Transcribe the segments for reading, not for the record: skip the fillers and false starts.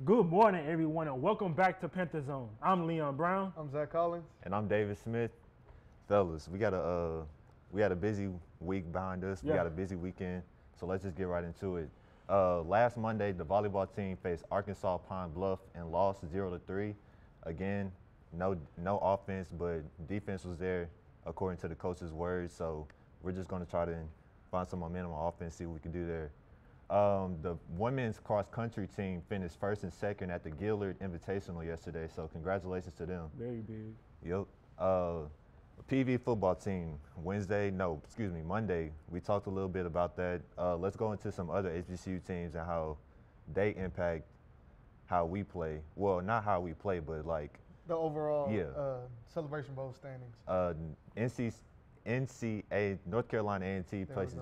Good morning, everyone, and welcome back to Panther Zone. I'm Leon Brown. I'm Zach Collins. And I'm David Smith. Fellas, we had a busy week behind us. We got a busy weekend, so let's just get right into it. Last Monday, the volleyball team faced Arkansas Pine Bluff and lost 0-3. Again, no offense, but defense was there according to the coach's words. So we're just going to try to find some momentum on offense, see what we can do there. The women's cross-country team finished first and second at the Gillard Invitational yesterday, so congratulations to them. Very big. Yep. Peavy football team, Monday, we talked a little bit about that. Let's go into some other HBCU teams and how they impact how we play. Well, not how we play, but like the overall Celebration Bowl standings. NCA, North Carolina A&T plays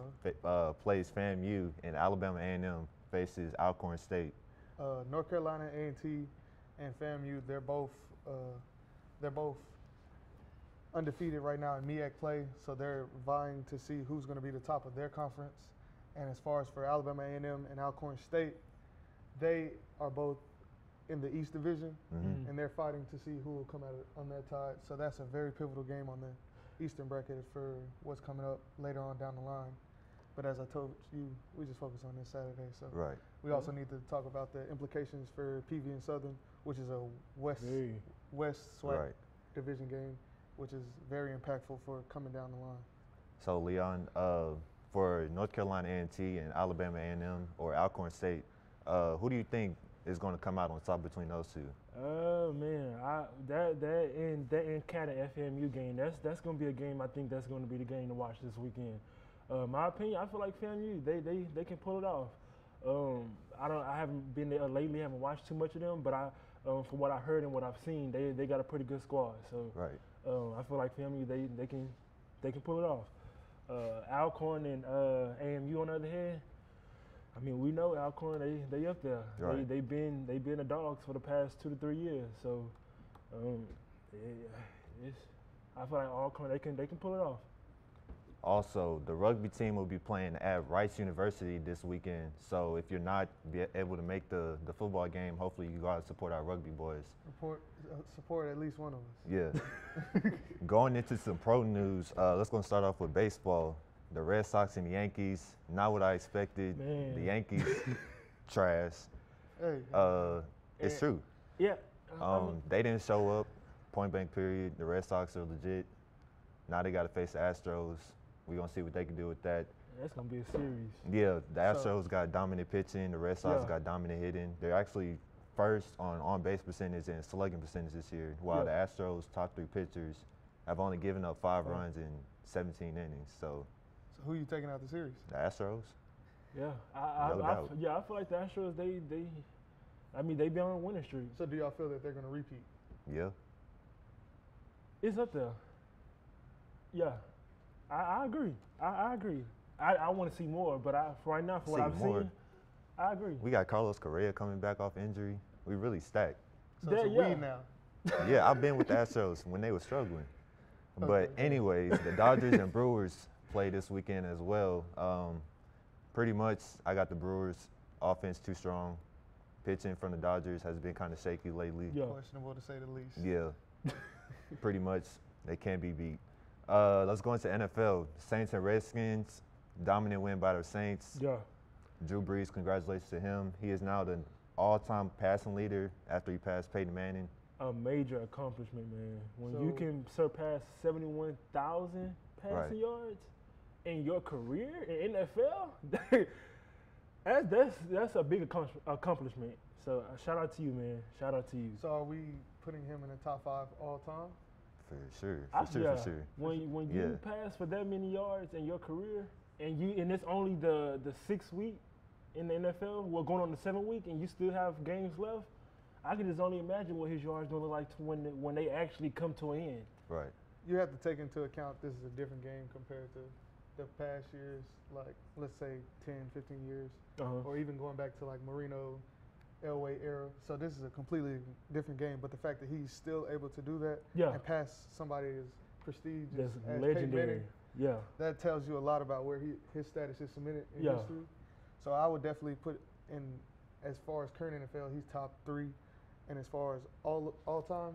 FAMU, and Alabama A&M faces Alcorn State. North Carolina A&T and FAMU, they're both undefeated right now in MEAC play, so they're vying to see who's going to be the top of their conference. And as far as for Alabama A&M and Alcorn State, they are both in the East Division, and they're fighting to see who will come out on that tide. So that's a very pivotal game on the Eastern bracket for what's coming up later on down the line. But as I told you, we just focus on this Saturday. So we also need to talk about the implications for Peavy and Southern, which is a West SWAC division game, which is very impactful for coming down the line. So Leon, for North Carolina A&T and Alabama A&M or Alcorn State, who do you think is going to come out on top between those two? Man, that Canada FAMU game, that's going to be a game. I think that's going to be the game to watch this weekend. My opinion, I feel like FAMU, they can pull it off. I haven't been there lately, haven't watched too much of them, but from what I heard and what I've seen, they got a pretty good squad. So I feel like FAMU, they can pull it off. Alcorn and AMU on the other hand, I mean, we know Alcorn, they up there. Right. They've been the dogs for the past 2 to 3 years. So I feel like Alcorn, they can pull it off. Also, the rugby team will be playing at Rice University this weekend. So if you're not able to make the football game, hopefully you go out and support our rugby boys. Support at least one of us. Yeah. Going into some pro news, let's go start off with baseball. The Red Sox and the Yankees, not what I expected. Man. The Yankees, trash. Hey. It's true. Yeah. They didn't show up, point blank period. The Red Sox are legit. Now they got to face the Astros. We're going to see what they can do with that. That's going to be a series. Yeah, the Astros got dominant pitching. The Red Sox got dominant hitting. They're actually first on on-base percentage and slugging percentage this year, while the Astros' top 3 pitchers have only given up 5 runs in 17 innings. So who are you taking out the series? The Astros. Yeah, No doubt. I feel like the Astros, they be on a winning streak. So do y'all feel that they're going to repeat? Yeah. It's up there. Yeah, I agree. I agree. I want to see more, but right now, for what I've seen, I agree. We got Carlos Correa coming back off injury. We really stacked. So it's a weed now. Yeah, I've been with the Astros when they were struggling. But anyways, the Dodgers and Brewers play this weekend as well. Pretty much, I got the Brewers offense too strong. Pitching from the Dodgers has been kind of shaky lately. Yeah. Questionable to say the least. Yeah, pretty much they can't be beat. Let's go into NFL. Saints and Redskins, dominant win by the Saints. Yeah. Drew Brees, congratulations to him. He is now the all-time passing leader after he passed Peyton Manning. A major accomplishment, man. When you can surpass 71,000 passing yards in your career in NFL, that's a big accomplishment. So shout out to you, man. Shout out to you. So are we putting him in the top 5 all time? For sure. When you pass for that many yards in your career, and it's only the 6th week in the NFL, we're going on the 7th week, and you still have games left, I can just only imagine what his yards going to look like when they actually come to an end. Right. You have to take into account this is a different game compared to the past years, like let's say 10, 15 years, or even going back to like Marino, Elway era. So this is a completely different game. But the fact that he's still able to do that and pass somebody as prestigious as legendary, that tells you a lot about where his status is cemented in history. So I would definitely put in as far as current NFL, he's top 3, and as far as all time,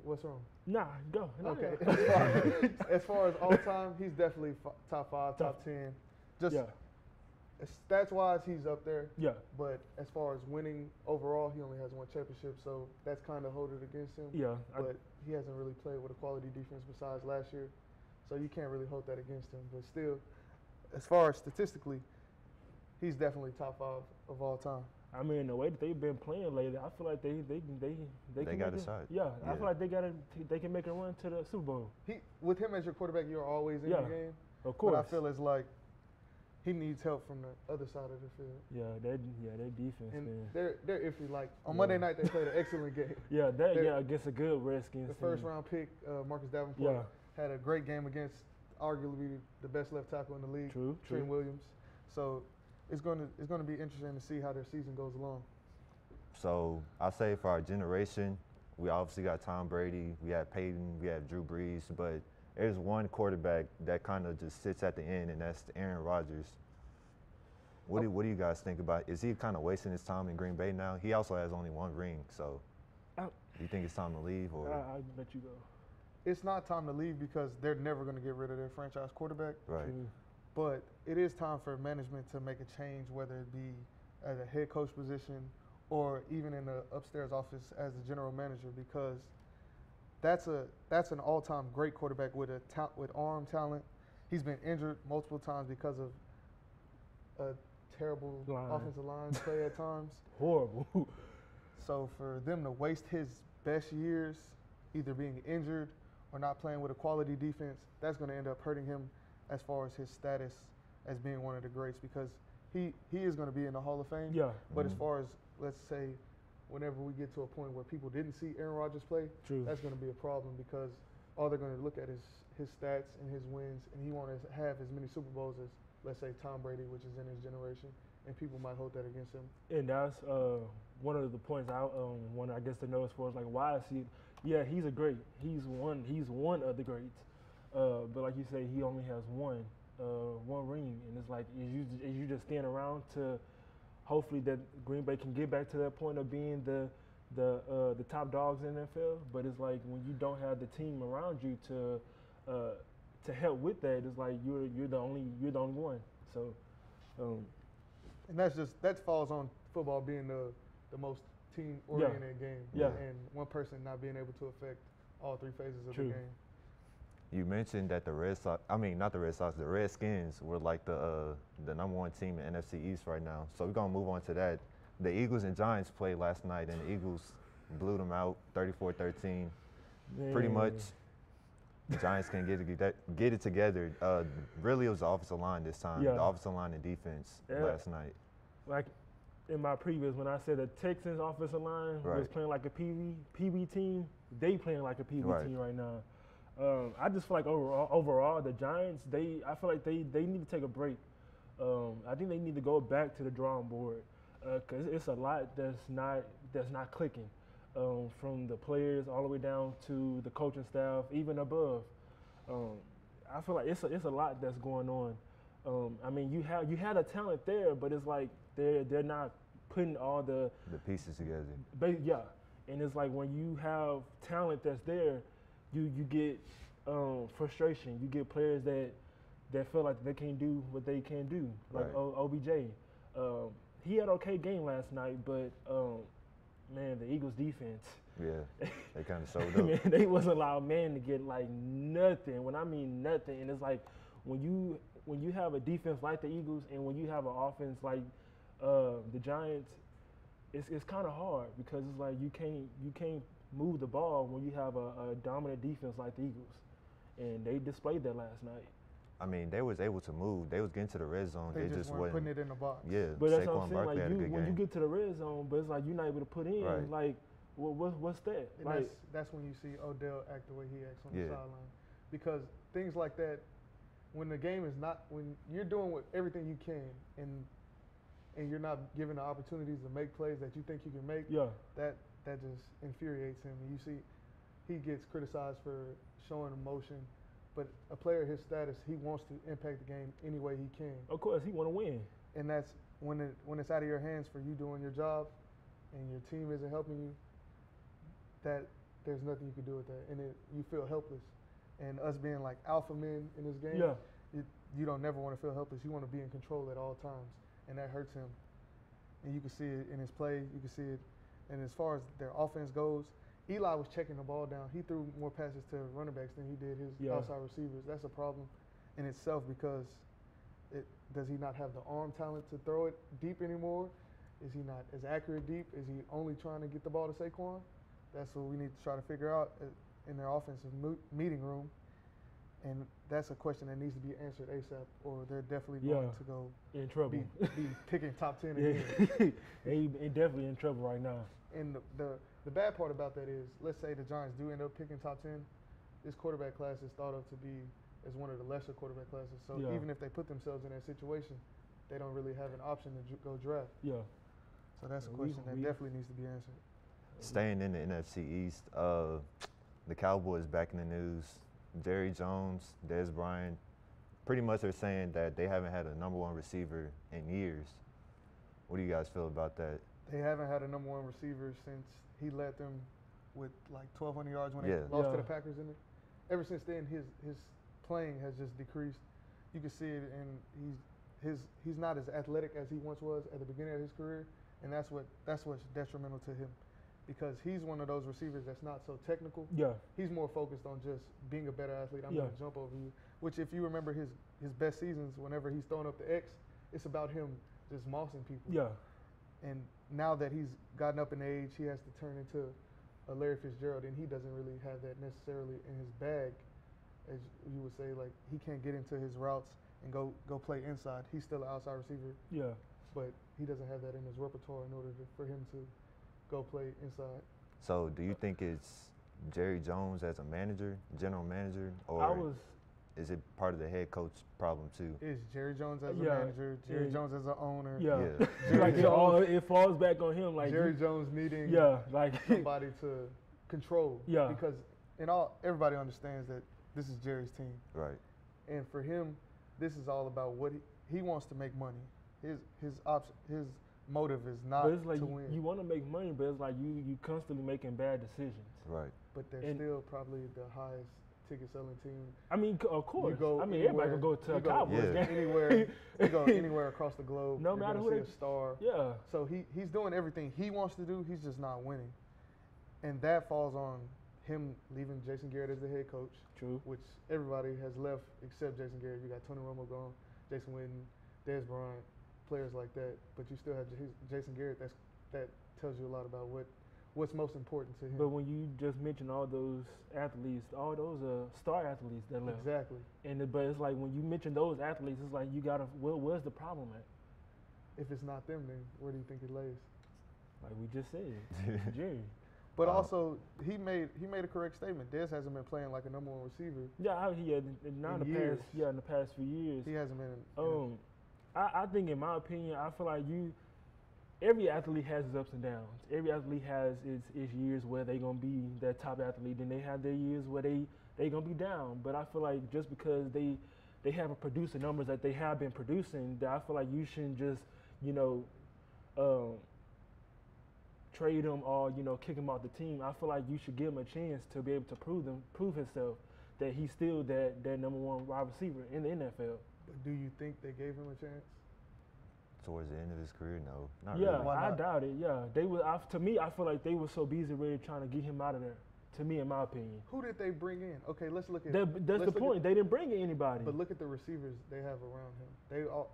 what's wrong? Nah, go. Okay. As far as all time, he's definitely top 5, top 10. Just stats wise, he's up there. Yeah. But as far as winning overall, he only has 1 championship, so that's kind of holding against him. Yeah. But he hasn't really played with a quality defense besides last year, so you can't really hold that against him. But still, as far as statistically, he's definitely top 5 of all time. I mean, the way that they've been playing lately, I feel like they can got make a shot. Yeah, I feel like they can make a run to the Super Bowl. With him as your quarterback, you're always in the game. Of course. But I feel it's like he needs help from the other side of the field. Yeah, their defense, and man. They're iffy. Like on Monday night, they played an excellent game. Yeah, against a good Redskins. The first round pick, Marcus Davenport, had a great game against arguably the best left tackle in the league, Trent Williams. So it's going to be interesting to see how their season goes along. So I say for our generation, we obviously got Tom Brady, we have Peyton, we have Drew Brees, but there's one quarterback that kind of just sits at the end, and that's Aaron Rodgers. What do you guys think about? Is he kind of wasting his time in Green Bay now? He also has only 1 ring, so do you think it's time to leave? Or I'll let you go. It's not time to leave because they're never going to get rid of their franchise quarterback. Right. But it is time for management to make a change, whether it be at a head coach position or even in the upstairs office as the general manager, because that's an all-time great quarterback with arm talent. He's been injured multiple times because of a terrible offensive line play at times. Horrible. So for them to waste his best years either being injured or not playing with a quality defense, that's going to end up hurting him as far as his status as being one of the greats, because he is going to be in the Hall of Fame. Yeah. But as far as, let's say, whenever we get to a point where people didn't see Aaron Rodgers play, that's going to be a problem, because all they're going to look at is his stats and his wins, and he wants to have as many Super Bowls as, let's say, Tom Brady, which is in his generation, and people might hold that against him. And that's one of the points I want, I guess, to know as far as like why is he? Yeah, he's a great. He's one of the greats. But like you say, he only has one ring, and it's like is you just stand around to hopefully that Green Bay can get back to that point of being the top dogs in the NFL. But it's like when you don't have the team around you to help with that, it's like you're the only one. So. And that falls on football being the most team-oriented game, and one person not being able to affect all 3 phases of the game. You mentioned that the Redskins were like the #1 team in NFC East right now. So we're gonna move on to that. The Eagles and Giants played last night, and the Eagles blew them out 34-13. Pretty much, the Giants can get it together. Really, it was the offensive line this time. The offensive line and defense last night. Like in my previous, when I said the Texans offensive line was playing like a Peavy team, they playing like a Peavy team right now. I just feel like overall the Giants, I feel like they need to take a break. I think they need to go back to the drawing board, because it's a lot that's not clicking, from the players all the way down to the coaching staff, even above. I feel like it's a lot that's going on. I mean, you had a talent there, but it's like they're not putting all the pieces together. And it's like when you have talent that's there, you get frustration. You get players that feel like they can't do what they can do, like OBJ. He had an okay game last night, but man, the Eagles defense. Yeah, they kind of showed up. Man, they wasn't allowed man to get like nothing. When I mean nothing, and it's like when you have a defense like the Eagles and when you have an offense like the Giants, it's kind of hard, because it's like you can't move the ball when you have a dominant defense like the Eagles, and they displayed that last night. I mean, they was able to move. They was getting to the red zone. They just weren't putting it in the box. Yeah, but that's Saquon what I'm saying. Barkley had a good When you game. get to the red zone, but it's like you're not able to put in. Like, what's that? And like, that's when you see Odell act the way he acts on the sideline, because things like that, when the game is not, when you're doing everything you can and you're not given the opportunities to make plays that you think you can make, that just infuriates him. And you see, he gets criticized for showing emotion, but a player his status, he wants to impact the game any way he can. Of course, he want to win. And that's when it's out of your hands for you doing your job, and your team isn't helping you, that there's nothing you can do with that, and you feel helpless. And us being like alpha men in this game, Yeah. you don't never want to feel helpless. You want to be in control at all times, and that hurts him. And you can see it in his play. You can see it. And as far as their offense goes, Eli was checking the ball down. He threw more passes to running backs than he did his outside receivers. That's a problem in itself because does he not have the arm talent to throw it deep anymore? Is he not as accurate deep? Is he only trying to get the ball to Saquon? That's what we need to try to figure out in their offensive meeting room. And that's a question that needs to be answered ASAP, or they're definitely going to go in trouble. Be picking top 10 again. They definitely in trouble right now. And the bad part about that is, let's say the Giants do end up picking top 10, this quarterback class is thought of to be as one of the lesser quarterback classes. So even if they put themselves in that situation, they don't really have an option to go draft. Yeah. So that's a question that definitely needs to be answered. Staying in the NFC East, the Cowboys back in the news. Jerry Jones, Dez Bryant, pretty much are saying that they haven't had a #1 receiver in years. What do you guys feel about that? They haven't had a #1 receiver since he led them with like 1,200 yards when they lost to the Packers in it. Ever since then, his playing has just decreased. You can see it, and he's not as athletic as he once was at the beginning of his career, and that's what's detrimental to him. Because he's one of those receivers that's not so technical. Yeah. He's more focused on just being a better athlete. I'm going to jump over you. Which, if you remember his best seasons, whenever he's throwing up the X, it's about him just mossing people. Yeah. And now that he's gotten up in age, he has to turn into a Larry Fitzgerald, and he doesn't really have that necessarily in his bag, as you would say. Like, he can't get into his routes and go play inside. He's still an outside receiver. Yeah. But he doesn't have that in his repertoire in order for him to go play inside. So do you think it's Jerry Jones as a manager, general manager, or is it part of the head coach problem too? It's Jerry Jones as a manager, Jerry Jones as an owner. Yeah. Like it falls back on him. Like Jerry Jones needing like somebody to control. Yeah. Because everybody understands that this is Jerry's team. Right. And for him, this is all about what he wants to make money. His motive is not but it's like to win. You want to make money, but it's like you constantly making bad decisions. Right. But they're still probably the highest ticket selling team. I mean, of course. Everybody can go to a Cowboys game. Anywhere, you go anywhere across the globe. No matter who a star. Yeah. So he's doing everything he wants to do. He's just not winning, and that falls on him leaving Jason Garrett as the head coach. True. Which everybody has left except Jason Garrett. You got Tony Romo gone, Jason Witten, Dez Bryant. Players like that, but you still have Jason Garrett. That tells you a lot about what's most important to him. But when you just mentioned all those athletes, all those star athletes that left. Exactly. But it's like when you mention those athletes, it's like you gotta. Where's the problem at? If it's not them, then where do you think it lays? Like we just said, Jerry. But also, he made a correct statement. Dez hasn't been playing like a #1 receiver. Yeah, he had in the past few years. He hasn't been. I think, in my opinion, I feel like every athlete has its ups and downs. Every athlete has its years where they're going to be that top athlete, and they have their years where they're going to be down. But I feel like just because they haven't produced the numbers that they have been producing, that I feel like you shouldn't just, trade him or, kick him off the team. I feel like you should give him a chance to be able to prove himself that he's still that #1 wide receiver in the NFL. Do you think they gave him a chance? Towards the end of his career, no. Not really. I doubt it. Yeah, they were. To me, I feel like they were so busy really trying to get him out of there. To me, in my opinion. Who did they bring in? Okay, let's look at. That's the point. They didn't bring in anybody. But look at the receivers they have around him.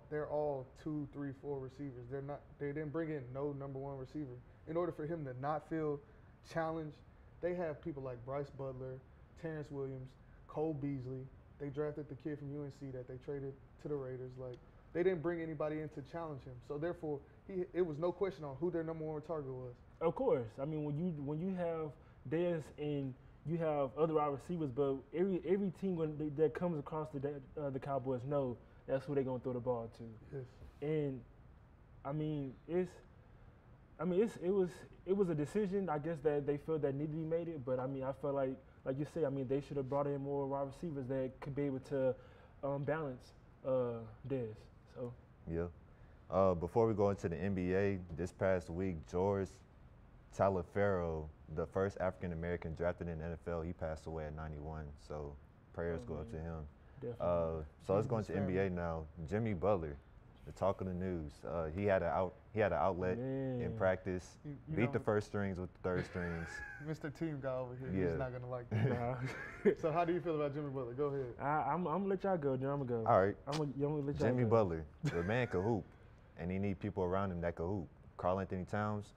They're all 2, 3, 4 receivers. They didn't bring in no #1 receiver. In order for him to not feel challenged, they have people like Bryce Butler, Terrence Williams, Cole Beasley. They drafted the kid from UNC that they traded to the Raiders. Like, they didn't bring anybody in to challenge him. So therefore, it was no question on who their #1 target was. Of course. I mean, when you have Dez and you have other wide receivers, but every team that comes across the Cowboys know that's who they're gonna throw the ball to. Yes. And it was a decision, I guess, that they felt that needed to be made. But I mean, I felt like you say, I mean, they should have brought in more wide receivers that could be able to balance Dez. So yeah, Before we go into the NBA, this past week, George Taliaferro, the first African-American drafted in the NFL, he passed away at 91. So prayers go up to him. Definitely. So let's go into NBA now. Jimmy Butler, the talk of the news. He had an outlet in practice. You Beat know, the first strings with the third strings. Mr. Team guy over here. Yeah. He's not gonna like that. So how do you feel about Jimmy Butler? Go ahead. I'm gonna let y'all go. Then I'm gonna go. All right. I'm gonna let y'all Jimmy go. Butler, the man can hoop, and he need people around him that can hoop. Karl Anthony Towns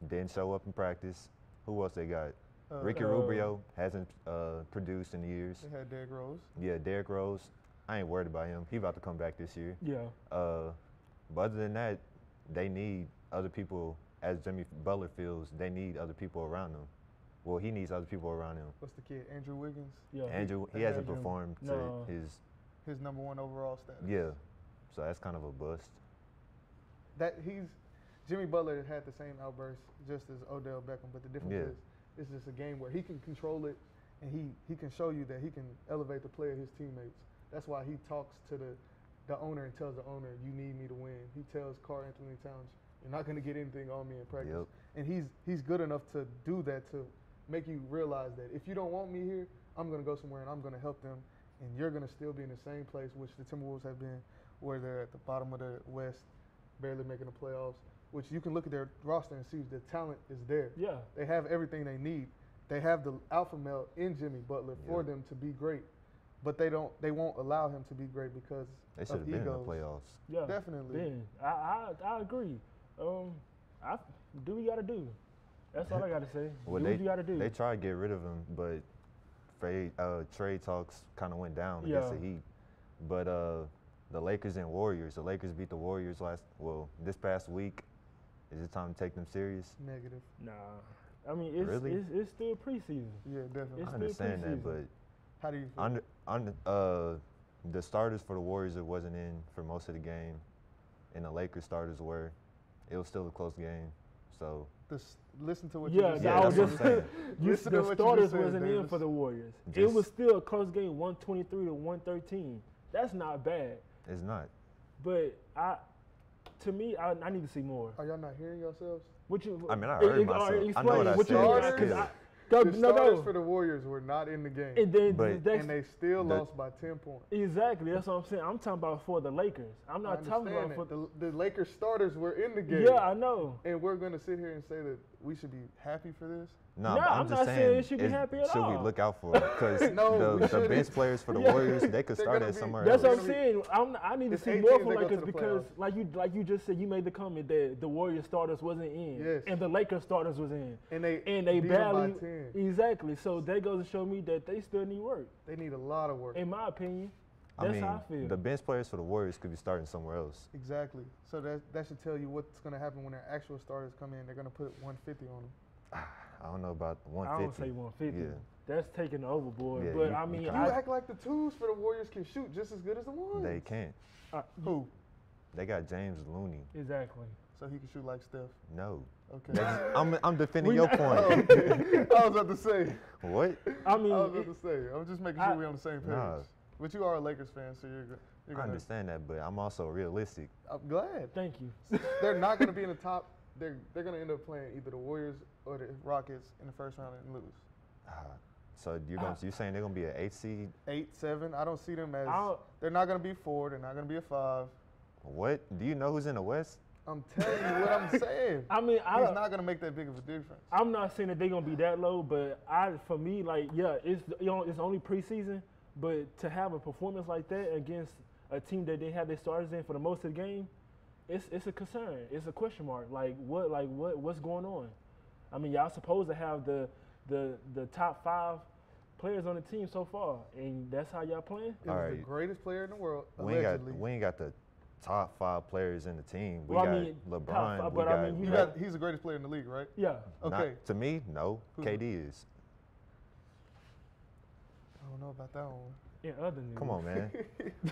didn't show up in practice. Who else they got? Ricky Rubio hasn't produced in years. They had Derrick Rose. Yeah, Derrick Rose. I ain't worried about him. He about to come back this year. Yeah. But other than that, they need other people. As Jimmy Butler feels, they need other people around him. Well, he needs other people around him. What's the kid? Andrew Wiggins. Yeah. Andrew, he They hasn't had him. performed No. to his. His #1 overall status. Yeah, so that's kind of a bust. Jimmy Butler had the same outburst just as Odell Beckham, but the difference Yeah. is it's just a game where he can control it and he can show you that he can elevate the play of his teammates. That's why he talks to the owner and tells the owner, "You need me to win." He tells Karl Anthony Towns, "You're not going to get anything on me in practice." Yep. And he's good enough to do that, to make you realize that if you don't want me here, I'm going to go somewhere and I'm going to help them, and you're going to still be in the same place, which the Timberwolves have been, where they're at the bottom of the West, barely making the playoffs, which you can look at their roster and see the talent is there. Yeah. They have everything they need. They have the alpha male in Jimmy Butler for them to be great, but they won't allow him to be great because They should of have been in the egos. playoffs. Yeah. Definitely. Ben, I agree. Do what you gotta do. That's all I gotta say. Well, do what you gotta do. They tried to get rid of him, but trade talks kind of went down against the Heat. But the Lakers and Warriors. The Lakers beat the Warriors this past week. Is it time to take them serious? Negative. Nah. I mean, it's Really? it's still preseason. Yeah, definitely. It's I understand that, preseason. but How do you feel? the starters for the Warriors, it wasn't in for most of the game, and the Lakers starters were. It was still a close game, so. Listen to what you Yeah, just Yeah, I said. was that's just what I'm saying. Listen to the what you starters just said, wasn't in Davis. for the Warriors. It Just- was still a close game, 123 to 113. That's not bad, It's not. but to me, I need to see more. Are y'all not hearing yourselves? What you? I mean, I heard myself. I know what I Explain said. you Starters? Go, The starters for the Warriors were not in the game, and then But- and they still the- lost by 10 points. exactly. That's what I'm saying. I'm talking about for the Lakers. I'm I not talking about understand for that. The Lakers starters were in the game. Yeah, I know. And we're going to sit here and say that we should be happy for this? No, No, but I'm I'm just not saying saying. it should be happy at should we all. look out for it? Because No, we the shouldn't. bench players for the Yeah. Warriors, they could They're start gonna at be- somewhere That's else. what I'm saying. I need to It's see 8 more teams from that go Lakers to the because, playoffs. like you just said, you made the comment that the Warriors starters wasn't in, Yes. and the Lakers starters was in, And they and beat they 'em barely by 10. exactly. So that goes to show me that they still need work, They need a lot of work. in my opinion. I That's mean, how I feel. the bench players for the Warriors could be starting somewhere else. Exactly. So that should tell you what's going to happen when their actual starters come in. They're going to put 150 on them. I don't know about I 150. don't say 150. Yeah. That's taking overboard. Yeah, but you- I you mean, You kinda- act like the twos for the Warriors can shoot just as good as the ones. They can't. Who? They got James Looney. exactly. So he can shoot like Steph. No. Okay. I'm defending We your not- point. I was about to say. What? I mean, I was about to say. I'm just making sure we're on the same page. Nah. But you are a Lakers fan, so you're I gonna. understand that, but I'm also realistic. I'm glad. thank you. They're not going to be in the top. They're going to end up playing either the Warriors or the Rockets in the first round and lose. So you saying they're gonna be an 8 seed? 8, 7. I don't see them as. I'll- They're not going to be 4. They're not going to be a 5. What? Do you know who's in the West? I'm telling you what I'm saying. I mean, He's not going to make that big of a difference. I'm not saying that they're gonna be that low, but for me, like, yeah, it's only preseason, but to have a performance like that against a team that they have their starters in for the most of the game, it's a concern. It's a question mark. What's going on? I mean, y'all supposed to have the top 5 players on the team so far, and that's how y'all playing. He All was the right. greatest player in the world, We ain't allegedly. got the top 5 players in the team. We Well, I got mean, top LeBron. five, we but I got, mean, we you got- He's the greatest player in the league, right? Yeah, Okay. to me, no. Who? KD is. I don't know about that one. in other news. Come on, man.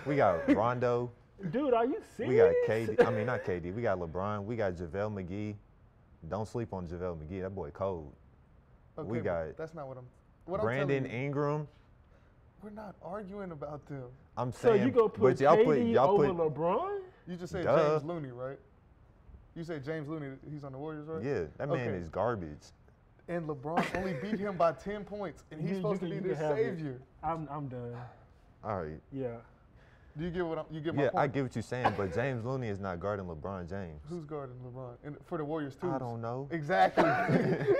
We got Rondo. Dude, are you serious? We got KD. I mean, not KD. We got LeBron. We got JaVale McGee. Don't sleep on JaVale McGee. That boy cold. Okay, We but got that's not what I'm. What Brandon I'm telling you, Ingram. we're not arguing about them. I'm So saying, you gonna put but y'all KD put y'all over put LeBron? You just said Duh. James Looney, right? You said James Looney, he's on the Warriors, right? Yeah, that man Okay. is garbage. And LeBron only beat him by 10 points, and he's supposed to be the savior. I'm done. All right. Yeah. Do you get you get my Yeah, point? I get what you're saying, but James Looney is not guarding LeBron James. Who's guarding LeBron for the Warriors too? I don't know. Exactly,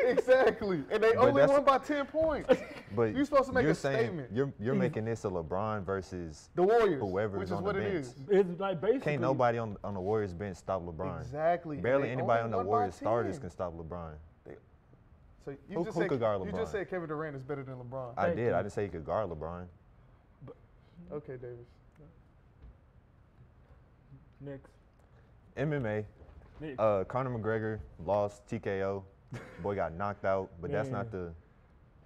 exactly. And they only won by 10 points. But You're supposed to make you're a saying, statement. You're making this a LeBron versus The Warriors, whoever which is is on what the it bench. is. It's like basically. Can't nobody on the Warriors bench stop LeBron. Exactly. And Barely they anybody only on the won by Warriors 10. starters can stop LeBron. So Who could guard you LeBron? just said Kevin Durant is better than LeBron. I did. I didn't say he could guard LeBron. Okay, Davis. Next. MMA. Next. Conor McGregor lost TKO. Boy got knocked out, but that's not the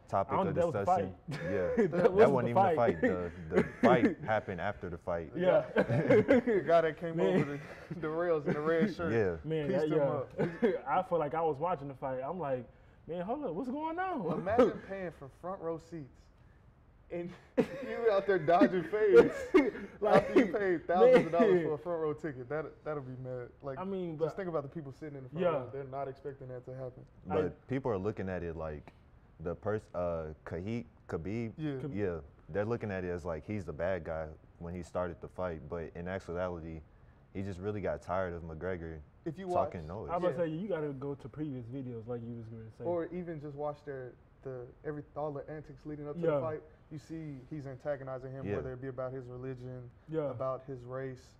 topic of that was the discussion. fight. Yeah, That that wasn't wasn't the even the fight. fight. The fight happened after the fight. Yeah. The guy that came over the rails in the red shirt. Yeah. Man, Pieced him up. I feel like I was watching the fight. I'm like, man, hold up, what's going on? Imagine paying for front row seats. And you out there dodging fades. After you paid thousands of dollars for a front row ticket, that'll be mad. Like, I mean, just but think about the people sitting in the front Yeah. row. They're not expecting that to happen. But people are looking at it like the person, Khabib. Yeah. They're looking at it as like he's the bad guy when he started the fight, but in actuality, he just really got tired of McGregor If you watch, talking noise. I was about to say, you got to go to previous videos like you was going to say. or even just watch all the antics leading up to the fight, you see he's antagonizing him, Yeah. whether it be about his religion, Yeah. about his race,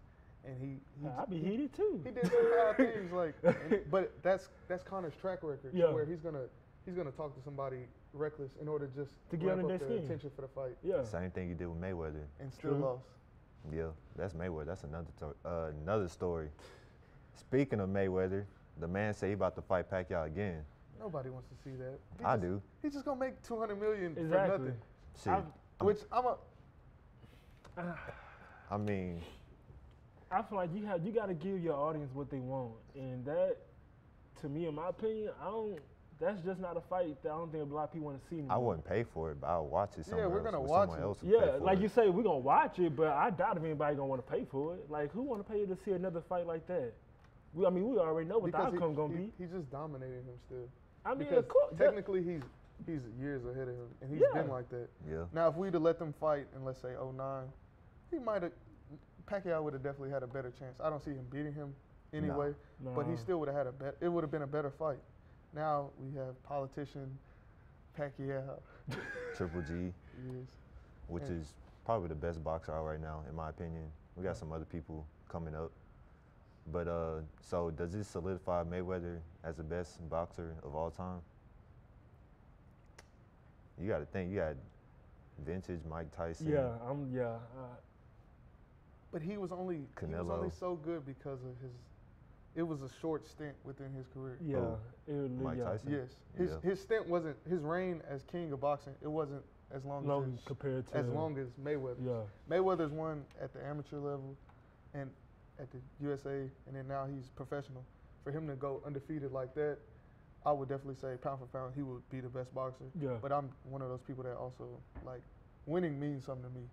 and he I'd be heated too. He did some foul things, like, but that's Conor's track record, Yeah. where he's gonna talk to somebody reckless in order just To get ramp under up their the skin. attention for the fight, Yeah. Same thing he did with Mayweather. and still True. lost. Yeah, that's Mayweather. That's another story. Speaking of Mayweather, the man said he about to fight Pacquiao again. Nobody wants to see that. I do. He's just gonna make $200 million Exactly. for nothing. Shit. Which I mean, I feel like you got to give your audience what they want, and that, to me, in my opinion, that's just not a fight that I don't think a lot of people want to see anymore. I wouldn't pay for it, but I'll watch it somewhere we're else. gonna where watch someone it. else will pay Yeah, for like it. you say, we're gonna watch it, but I doubt if anybody gonna want to pay for it. Like, who want to pay to see another fight like that? We already know what the outcome gonna be. He's just dominating him still. I mean, Because of course, technically he's years ahead of him, and he's Yeah. been like that. Yeah. Now, if we'd have let them fight in, let's say, 2009, Pacquiao would have definitely had a better chance. I don't see him beating him anyway, but he Nah. still would have had it would have been a better fight. Now we have politician Pacquiao. Triple G, Yes. which Yeah. is probably the best boxer out right now, in my opinion. We got some other people coming up. But so does this solidify Mayweather as the best boxer of all time? You got to think. You got vintage Mike Tyson. yeah, But he was only Canelo. so good because of it was a short stint within his career. yeah. Oh, It would, Mike yeah. Tyson? Yes. Yeah. His stint wasn't his reign as king of boxing. It wasn't as long Long compared to as Mayweather. Yeah, Mayweather's won at the amateur level and at the USA, and then now he's professional. For him to go undefeated like that, I would definitely say pound for pound he would be the best boxer. yeah. But I'm one of those people that also like winning means something to me.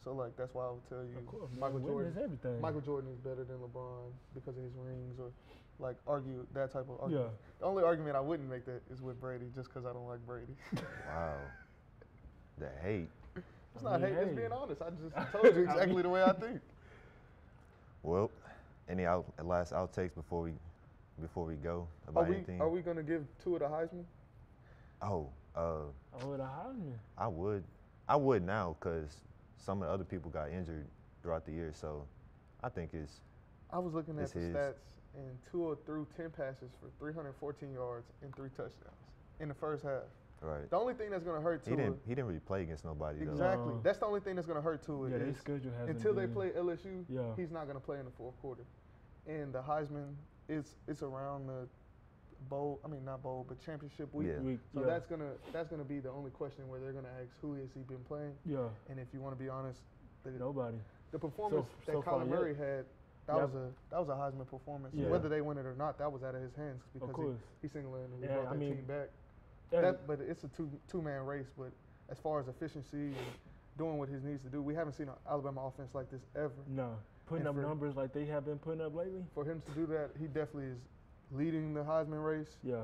So like that's why I would tell you Of course, Michael winning Jordan. is everything. Michael Jordan is better than LeBron because of his rings, or like argue that type of argument. Yeah. The only argument I wouldn't make that is with Brady, just because I don't like Brady. Wow. The hate. It's not hate, it's hey. being honest. I just told you exactly the way I think. Well, any last outtakes before we go about anything? Are we gonna give Tua the Heisman? Oh, Oh, the Heisman. I would now because some of the other people got injured throughout the year, so I think it's I was looking at It's the his. stats, and Tua threw 10 passes for 314 yards and 3 touchdowns in the first half. right. The only thing that's gonna hurt He Tua. didn't really play against nobody though. Exactly. No. That's the only thing that's gonna hurt Tua. Yeah, their is schedule has until they play LSU, Yeah. he's not going to play in the fourth quarter. And the Heisman, it's around the bowl. I mean, not bowl, but championship week. Yeah. So yeah. that's gonna be the only question where they're going to ask who has he been playing. Yeah, And if you want to be honest, nobody. the performance So that far, Colin yeah. Murray had, that Yeah. was a Heisman performance. Yeah. Whether they win it or not, that was out of his hands Of because course. he single-handedly Yeah, brought I that mean, team back. Yeah, But it's a two-man race. But as far as efficiency and doing what he needs to do. We haven't seen an Alabama offense like this ever. No, putting And up for- numbers like they have been putting up lately. For him to do that, he definitely is leading the Heisman race. Yeah,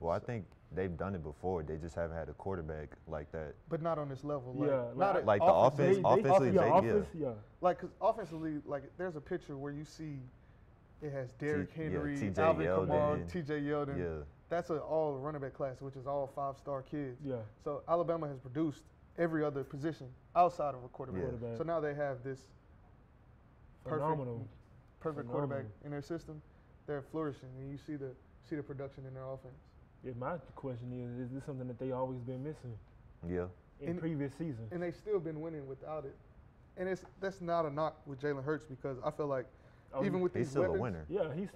Well, I think they've done it before. They just haven't had a quarterback like that. But not on this level. Yeah, not like- at Like the offense, offensively, yeah, they, offense, yeah. Like, because offensively, like, there's a picture where you see it has Derrick Henry, T.J. Alvin Yeldon. Kamara, T.J. Yeldon. Yeah, That's an all running back class, which is all 5-star kids. Yeah, So Alabama has produced every other position outside of a quarterback. Yeah. Quarterback. So now they have this phenomenal. perfect Phenomenal. quarterback in their system. They're flourishing, and you see the production in their offense. Yeah, my question is this something that they always been missing yeah. in And- previous seasons? And they've still been winning without it. And that's not a knock with Jalen Hurts, because I feel like Oh, even with He's these still weapons, a winner.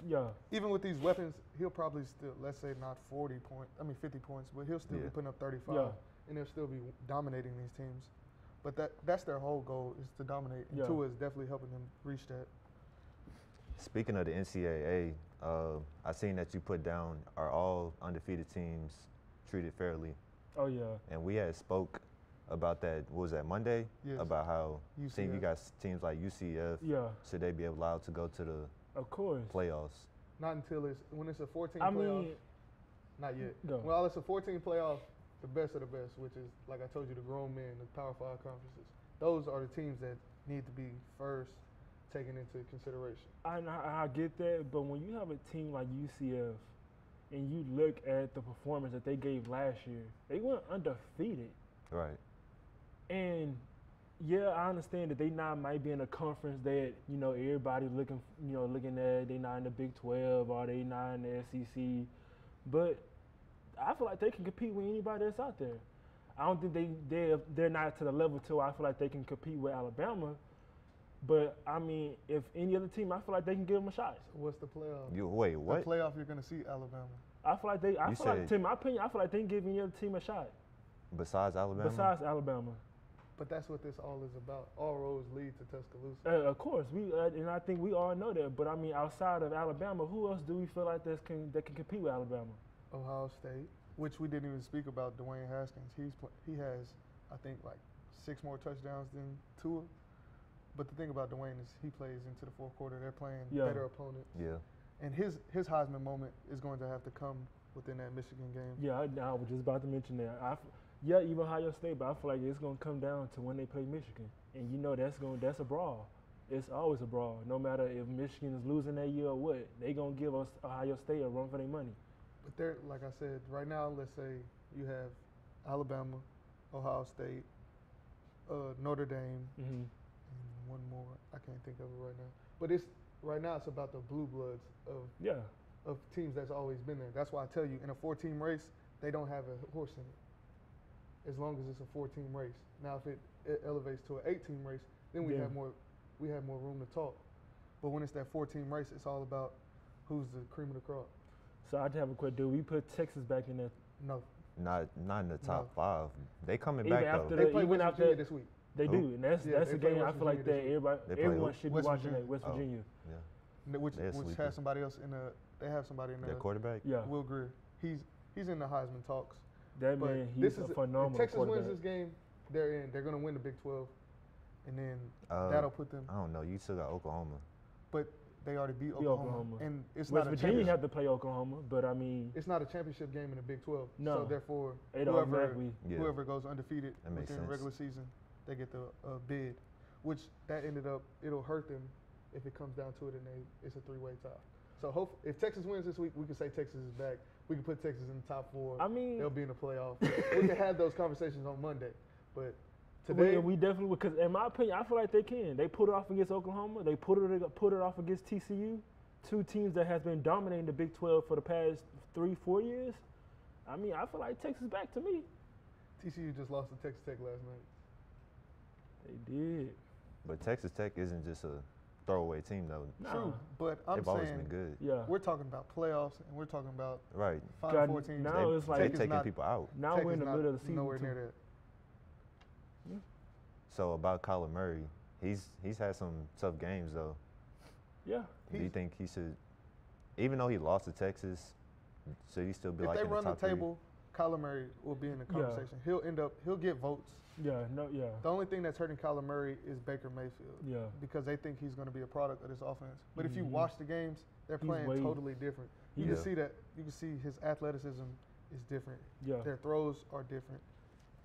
yeah, even with these weapons, he'll probably still, let's say not 50 points, but he'll still be Yeah. putting up 35, Yeah. and they'll still be dominating these teams. But that's their whole goal, is to dominate, and Yeah. Tua is definitely helping them reach that. Speaking of the NCAA, I seen that you put down are all undefeated teams treated fairly, oh yeah, and we had spoke about that. What was that, Monday? Yes. About how UCF. you got teams like UCF. yeah, Should they be allowed to go to the of course. playoffs? Not until when it's a 14 I playoff. mean, Not yet. Go. Well, it's a 14 playoff, the best of the best, which is, like I told you, the grown men, the Power 5 conferences. Those are the teams that need to be first taken into consideration. I get that, but when you have a team like UCF and you look at the performance that they gave last year, they went undefeated. Right. And yeah, I understand that they not might be in a conference that everybody looking at. They not in the Big 12 or they not in the SEC, but I feel like they can compete with anybody that's out there. I don't think they're not to the level to where I feel like they can compete with Alabama. But I mean, if any other team, I feel like they can give them a shot. So what's the playoff? Wait, what? The playoff, you're going to see Alabama. I feel like You said- in my opinion, I feel like they can give any other team a shot Besides Alabama? besides Alabama. But that's what this all is about. All roads lead to Tuscaloosa. Of course, and I think we all know that. But I mean, outside of Alabama, who else do we feel like that can compete with Alabama? Ohio State, which we didn't even speak about, Dwayne Haskins. He has, I think, like 6 more touchdowns than Tua. But the thing about Dwayne is he plays into the fourth quarter. They're playing Yeah. better opponents. Yeah. And his Heisman moment is going to have to come within that Michigan game. Yeah, I was just about to mention that. Yeah, even Ohio State, but I feel like it's gonna come down to when they play Michigan, and that's a brawl. It's always a brawl. No matter if Michigan is losing that year or what, they gonna give us Ohio State a run for their money. But they're, like I said, right now, let's say you have Alabama, Ohio State, Notre Dame, Mm-hmm. and one more. I can't think of it right now. But right now it's about the blue bloods Yeah, of teams that's always been there. That's why I tell you, in a 4-team race, they don't have a horse in it, as long as it's a 4-team race. Now, if it elevates to an 8-team race, then we Yeah. have more room to talk. But when it's that 4-team race, it's all about who's the cream of the crop. so I just have a question. Do we put Texas back in there? No, Not in the top No. 5. They coming Even back after though. they play even West after- Virginia this week. They Who? do, and that's Yeah, a they play game I West feel like Virginia that this They play everyone who? should be West watching Virginia. that. West Oh. Virginia. Yeah. Which They're has sleeping. somebody else in the. They have somebody in Their the. quarterback? Yeah, Will Greer. He's in the Heisman talks. that But man, this he's is a phenomenal if Texas quarterback. wins this game, they're in. They're going to win the Big 12, and then Uh, that'll put them. I don't know. You still got Oklahoma. But they already beat Beat Oklahoma, Oklahoma. and it's West not a Virginia championship. have to play Oklahoma, but I mean, It's not a championship game in the Big 12. No. So therefore, it whoever automatically. Yeah. whoever goes undefeated That makes within the sense. regular season, they get the bid. Which that ended up, it'll hurt them if it comes down to it, and it's a 3-way tie. So if Texas wins this week, we can say Texas is back. We can put Texas in the top 4. I mean, They'll be in the playoff. We can have those conversations on Monday, but today we definitely, because in my opinion, I feel like they can. They put it off against Oklahoma. They put it off against TCU, 2 teams that has been dominating the Big 12 for the past 3-4 years. I mean, I feel like Texas back to me. TCU just lost to Texas Tech last night. They did. But Texas Tech isn't just a throwaway team though. Nah. True, but I'm They've always saying been good. Yeah. we're talking about playoffs, and we're talking about Right. Final Four teams. now They, it's like- they Tech is taking not- people out. Now Tech we're in is the not middle of the season. nowhere too. near that. So about Colin Murray, he's had some tough games though. Yeah. Do you think he should, even though he lost to Texas, should he still be If like they in the run the top 3? table Colin Murray will be in the conversation. He'll get votes. Yeah, The only thing that's hurting Colin Murray is Baker Mayfield. Yeah. Because they think he's going to be a product of this offense. But if you Mhm. watch the games, they're He's playing way- totally different. You can see that. You can see his athleticism is different. Yeah. Their throws are different,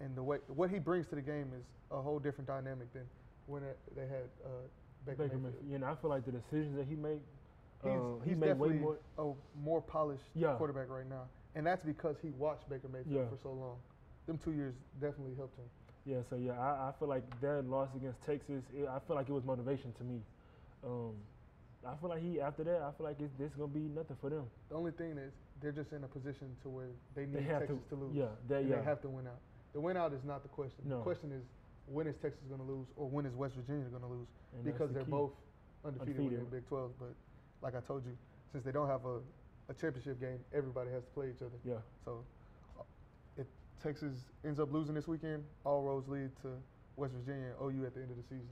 and what he brings to the game is a whole different dynamic than when they had Baker Mayfield. And I feel like the decisions that he make, He's made way definitely more. a more polished Yeah. quarterback right now, and that's because he watched Baker Mayfield Yeah. for so long. Them 2 years definitely helped him. Yeah, so yeah, I feel like that loss against Texas, I feel like it was motivation to me. I feel like after that, I feel like this gonna be nothing for them. The only thing is they're just in a position to where they need have Texas to lose. Yeah, They have to win out. The win out is not the question. No. The question is when is Texas going to lose or when is West Virginia going to lose? And that's Because the they're key. both undefeated within Undefeated. Big 12. But like I told you, since they don't have a championship game, everybody has to play each other. Yeah. So if Texas ends up losing this weekend, all roads lead to West Virginia and OU at the end of the season.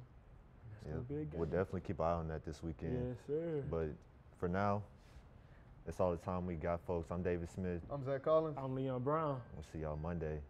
That's Yeah, gonna be a big game. we'll definitely keep an eye on that this weekend. Yes, sir. But for now, that's all the time we got, folks. I'm David Smith. I'm Zach Collins. I'm Leon Brown. We'll see y'all Monday.